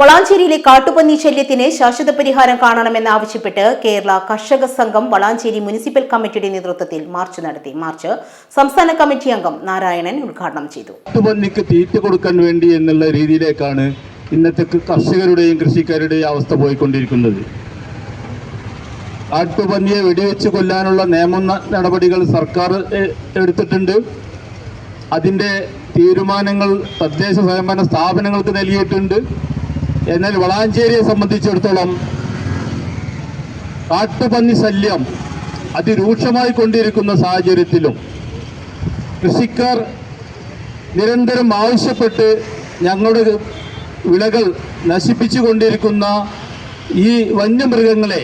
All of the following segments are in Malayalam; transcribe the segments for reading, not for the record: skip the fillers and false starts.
വളാഞ്ചേരിയിലെ കാട്ടുപന്നി ശല്യത്തിന് ശാശ്വത പരിഹാരം കാണണമെന്നാവശ്യപ്പെട്ട് കേരള കർഷക സംഘം വളാഞ്ചേരി മുനിസിപ്പൽ കമ്മിറ്റിയുടെ നേതൃത്വത്തിൽ മാർച്ച് നടത്തി. മാർച്ച് സംസ്ഥാന കമ്മിറ്റി അംഗം നാരായണൻ ഉദ്ഘാടനം ചെയ്തു. കാട്ടുപന്നിക്ക് തീറ്റ കൊടുക്കാൻ വേണ്ടി എന്നുള്ള രീതിയിലേക്കാണ് ഇന്നത്തെ കർഷകരുടെയും കൃഷിക്കാരുടെയും അവസ്ഥ പോയിക്കൊണ്ടിരിക്കുന്നത്. കാട്ടുപന്നിയെ വെടിവെച്ച് കൊല്ലാനുള്ള നിയമ നടപടികൾ സർക്കാർ എടുത്തിട്ടുണ്ട്. അതിൻ്റെ തീരുമാനങ്ങൾ തദ്ദേശ സ്വയംഭരണ സ്ഥാപനങ്ങൾക്ക് നൽകിയിട്ടുണ്ട്. എന്നാൽ വളാഞ്ചേരിയെ സംബന്ധിച്ചിടത്തോളം കാട്ടുപന്നി ശല്യം അതിരൂക്ഷമായി കൊണ്ടിരിക്കുന്ന സാഹചര്യത്തിലും കൃഷിക്കാർ നിരന്തരം ആവശ്യപ്പെട്ട് ഞങ്ങളുടെ വിളകൾ നശിപ്പിച്ചുകൊണ്ടിരിക്കുന്ന ഈ വന്യമൃഗങ്ങളെ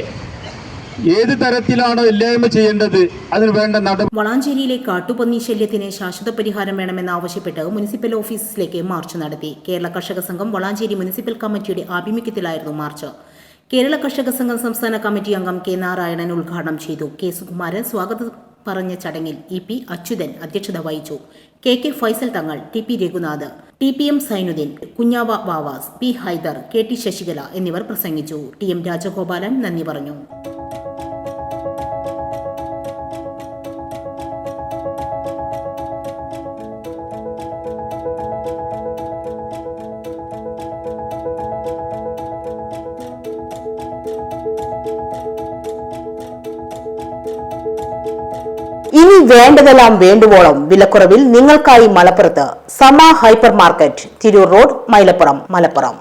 ഏത് തരത്തിലാണോ ഇല്ലായ്മ ചെയ്യേണ്ടത് അതിന് വേണ്ട നടപടി. വളാഞ്ചേരിയിലെ കാട്ടുപന്നി ശല്യത്തിന് ശാശ്വത പരിഹാരം വേണമെന്നാവശ്യപ്പെട്ട് മുനിസിപ്പൽ ഓഫീസിലേക്ക് മാർച്ച് നടത്തി. കേരള കർഷക സംഘം വളാഞ്ചേരി മുനിസിപ്പൽ കമ്മിറ്റിയുടെ ആഭിമുഖ്യത്തിലായിരുന്നു മാർച്ച്. കേരള കർഷക സംഘം സംസ്ഥാന കമ്മിറ്റി അംഗം കെ നാരായണൻ ഉദ്ഘാടനം ചെയ്തു. കെ സുകുമാരൻ സ്വാഗതം പറഞ്ഞ ചടങ്ങിൽ ഇ.പി. അച്യുതൻ അധ്യക്ഷത വഹിച്ചു. K Faisal Thangal, TP. Raghunath, TPM. Sainuddin, Kunhava Vavas, P. Haidar, KT. Sasikala എന്നിവർ പ്രസംഗിച്ചു. ടി.എം. രാജഗോപാലൻ നന്ദി പറഞ്ഞു. ഇനി വേണ്ടതെല്ലാം വേണ്ടുവോളം വിലക്കുറവിൽ നിങ്ങൾക്കായി മലപ്പുറത്ത് സമ hyper market, Tirur road, Mylapuram, Malappuram.